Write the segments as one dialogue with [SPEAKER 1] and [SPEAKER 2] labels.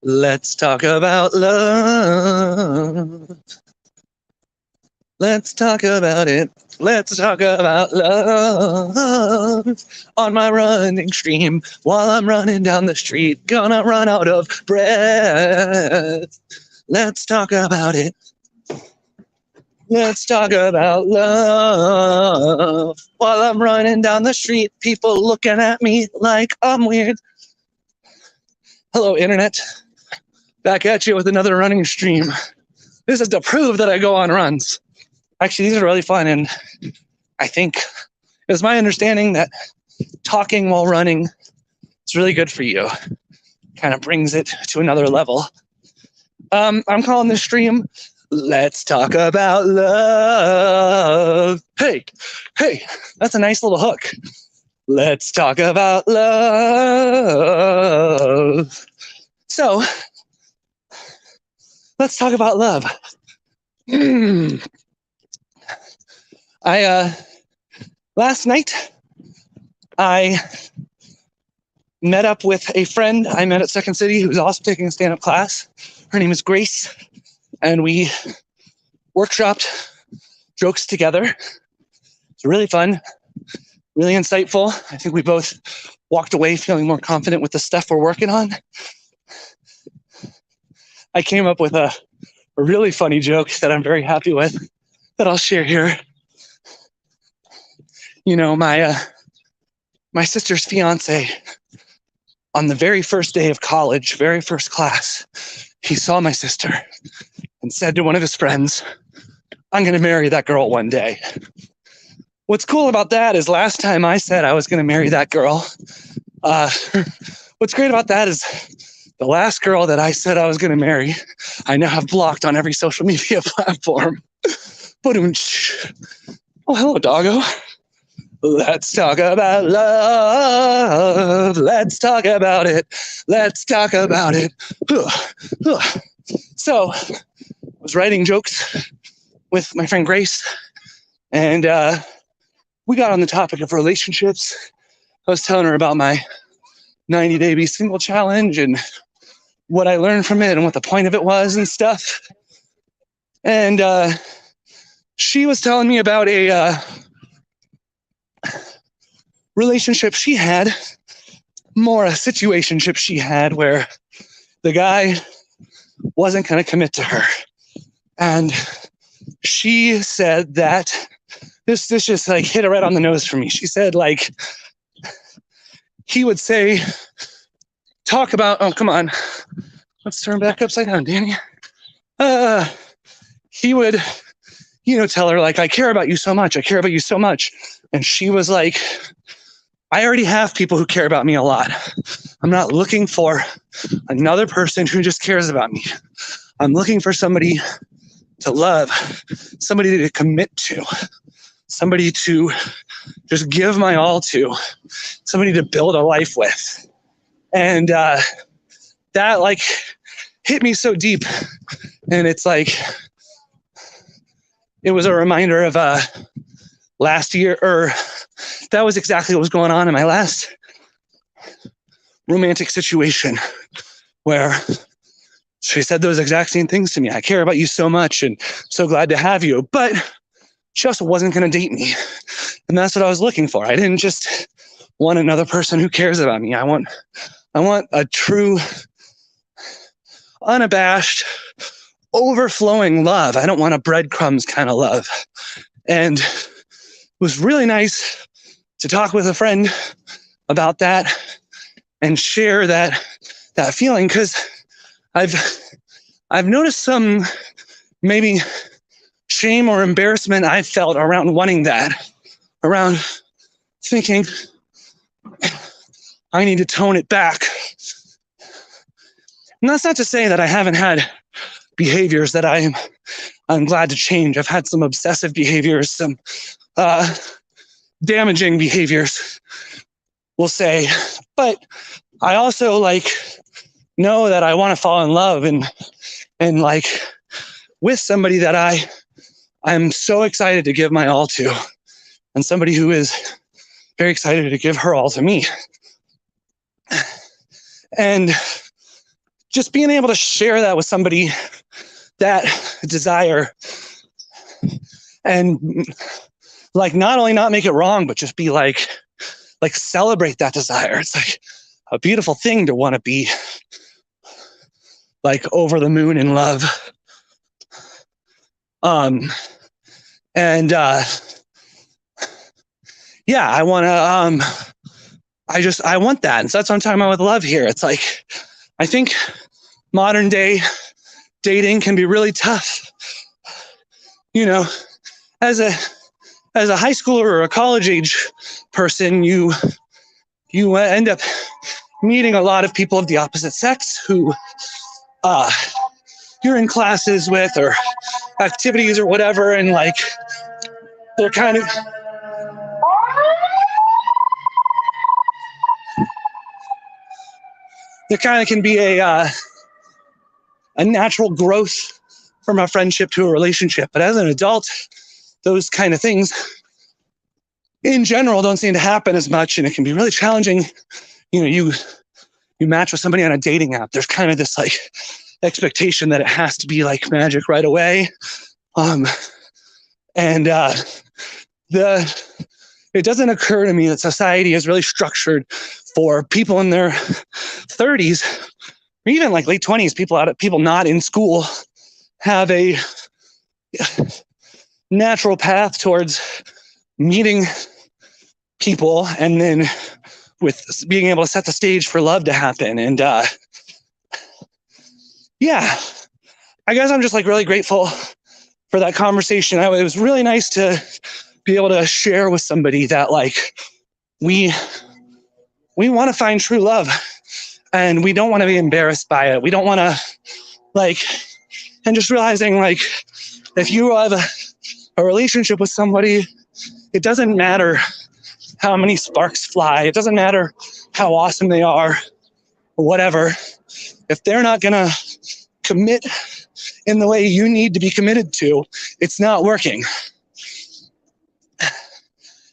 [SPEAKER 1] Let's talk about love. Let's talk about it. Let's talk about love on my running stream while I'm running down the street. Gonna run out of breath. Let's talk about it. Let's talk about love while I'm running down the street. People looking at me like I'm weird. Hello, Internet. Back at you with another running stream. This is to prove that I go on runs. Actually, these are really fun, and I think it's my understanding that talking while running is really good for you. Kind of brings it to another level. I'm calling this stream, Let's Talk About Love. Hey, that's a nice little hook. Let's talk about love. So, let's talk about love. Last night, I met up with a friend I met at Second City who's also taking a stand-up class. Her name is Grace, and we workshopped jokes together. It's really fun, really insightful. I think we both walked away feeling more confident with the stuff we're working on. I came up with a really funny joke that I'm very happy with that I'll share here. You know, my sister's fiance, on the very first day of college, very first class, he saw my sister and said to one of his friends, I'm going to marry that girl one day. What's cool about that is last time I said I was going to marry that girl, what's great about that is the last girl that I said I was going to marry, I now have blocked on every social media platform. Oh, hello, doggo. Let's talk about love. Let's talk about it. Let's talk about it. So, I was writing jokes with my friend Grace, and we got on the topic of relationships. I was telling her about my 90-day be single challenge and what I learned from it and what the point of it was and stuff. And she was telling me about a relationship she had, more a situationship she had where the guy wasn't going to commit to her. And she said that this just like hit it right on the nose for me. She said like, he would say, talk about, oh, come on, let's turn back upside down, Danny. He would, tell her like, I care about you so much. I care about you so much. And she was like, I already have people who care about me a lot. I'm not looking for another person who just cares about me. I'm looking for somebody to love, somebody to commit to, somebody to just give my all to, somebody to build a life with. And that like hit me so deep. And it's like, it was a reminder of last year, or that was exactly what was going on in my last romantic situation where she said those exact same things to me. I care about you so much and so glad to have you, but she also wasn't going to date me. And that's what I was looking for. I didn't just want another person who cares about me. I want a true, unabashed, overflowing love. I don't want a breadcrumbs kind of love. And it was really nice to talk with a friend about that and share that feeling, because I've noticed some maybe shame or embarrassment I felt around wanting that, around thinking I need to tone it back. And that's not to say that I haven't had behaviors that I'm glad to change. I've had some obsessive behaviors, some damaging behaviors, we'll say. But I also like know that I want to fall in love and like with somebody that I'm so excited to give my all to, and somebody who is very excited to give her all to me. And just being able to share that with somebody, that desire, and like not only not make it wrong, but just be like celebrate that desire. It's like a beautiful thing to want to be like over the moon in love. And yeah, I want to, I want that. And so that's what I'm talking about with love here. It's like, I think modern day dating can be really tough. You know, as a high schooler or a college age person, you end up meeting a lot of people of the opposite sex who you're in classes with or activities or whatever, and like they're kind of can be a natural growth from a friendship to a relationship. But as an adult, those kind of things in general don't seem to happen as much, and it can be really challenging. You know, you match with somebody on a dating app. There's kind of this like expectation that it has to be like magic right away. It doesn't occur to me that society is really structured for people in their 30s, or even like late 20s, people not in school have a natural path towards meeting people and then with being able to set the stage for love to happen. And yeah, I guess I'm just like really grateful for that conversation. It was really nice to be able to share with somebody that like we want to find true love, and we don't want to be embarrassed by it. We don't want to like, and just realizing like if you have a relationship with somebody, it doesn't matter how many sparks fly. It doesn't matter how awesome they are or whatever. If they're not going to commit in the way you need to be committed to, it's not working. I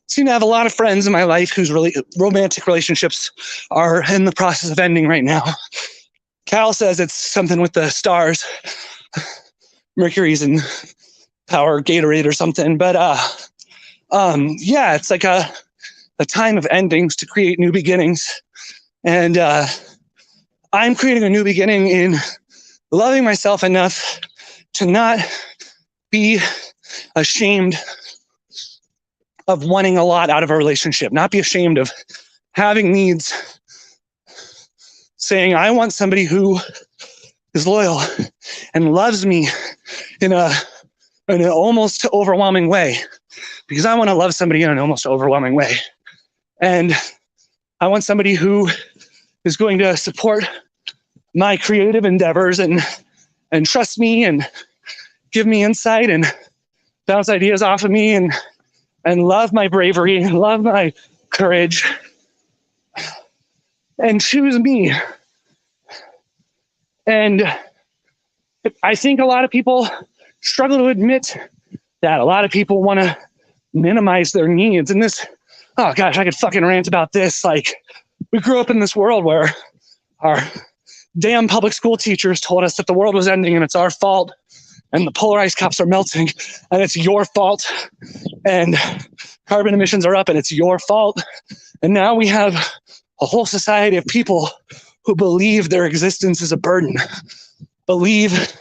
[SPEAKER 1] seem to have a lot of friends in my life whose romantic relationships are in the process of ending right now. Cal says it's something with the stars, Mercury's in power, Gatorade or something. But yeah, it's like a time of endings to create new beginnings. And I'm creating a new beginning in loving myself enough to not be ashamed of wanting a lot out of a relationship, not be ashamed of having needs, saying, I want somebody who is loyal and loves me in an almost overwhelming way, because I want to love somebody in an almost overwhelming way. And I want somebody who is going to support my creative endeavors and trust me and give me insight and bounce ideas off of me and love my bravery, love my courage, and choose me. And I think a lot of people struggle to admit that. A lot of people want to minimize their needs. And this, oh gosh, I could fucking rant about this. Like, we grew up in this world where our damn public school teachers told us that the world was ending and it's our fault, and the polar ice caps are melting and it's your fault, and carbon emissions are up and it's your fault. And now we have a whole society of people who believe their existence is a burden, believe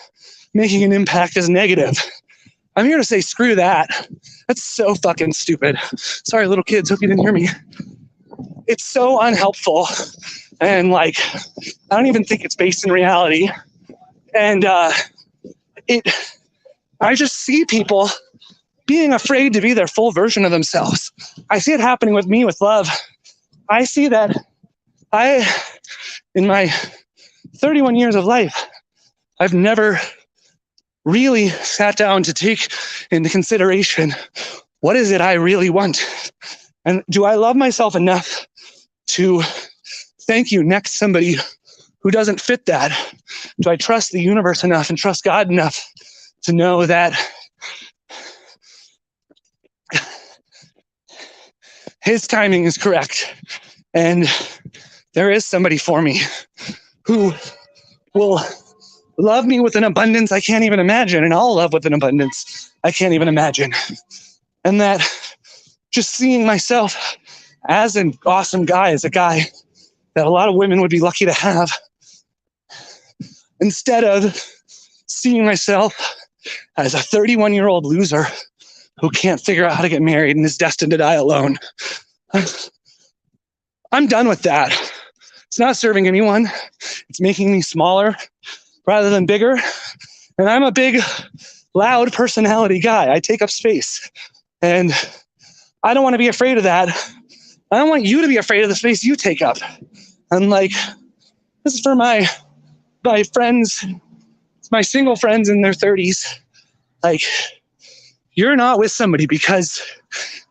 [SPEAKER 1] making an impact is negative. I'm here to say, screw that. That's so fucking stupid. Sorry, little kids, hope you didn't hear me. It's so unhelpful. And like, I don't even think it's based in reality. And I just see people being afraid to be their full version of themselves. I see it happening with me with love. I see that in my 31 years of life, I've never really sat down to take into consideration, what is it I really want? And do I love myself enough to thank you next somebody who doesn't fit that? Do I trust the universe enough and trust God enough to know that his timing is correct and there is somebody for me who will love me with an abundance I can't even imagine, and I'll love with an abundance I can't even imagine. And that just seeing myself as an awesome guy, as a guy that a lot of women would be lucky to have, instead of seeing myself as a 31-year-old loser who can't figure out how to get married and is destined to die alone. I'm done with that. It's not serving anyone. It's making me smaller rather than bigger. And I'm a big, loud personality guy. I take up space. And I don't want to be afraid of that. I don't want you to be afraid of the space you take up. And like, this is for my friends, my single friends in their 30s. Like, you're not with somebody because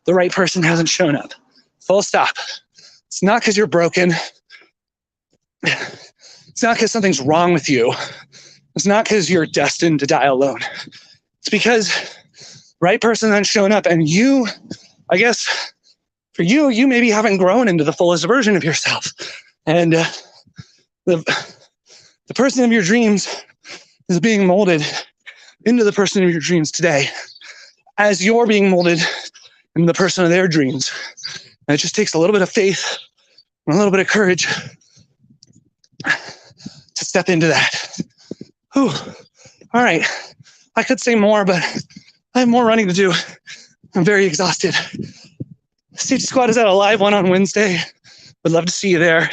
[SPEAKER 1] the right person hasn't shown up. Full stop. It's not because you're broken. It's not because something's wrong with you. It's not because you're destined to die alone. It's because right person hasn't shown up, and you, I guess, for you, you maybe haven't grown into the fullest version of yourself. And the person of your dreams is being molded into the person of your dreams today, as you're being molded into the person of their dreams. And it just takes a little bit of faith and a little bit of courage to step into that. Whew. All right. I could say more, but I have more running to do. I'm very exhausted. Stage Squad is at a live one on Wednesday. Would love to see you there.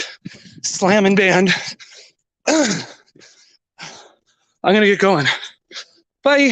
[SPEAKER 1] Slamming band. I'm going to get going. Bye.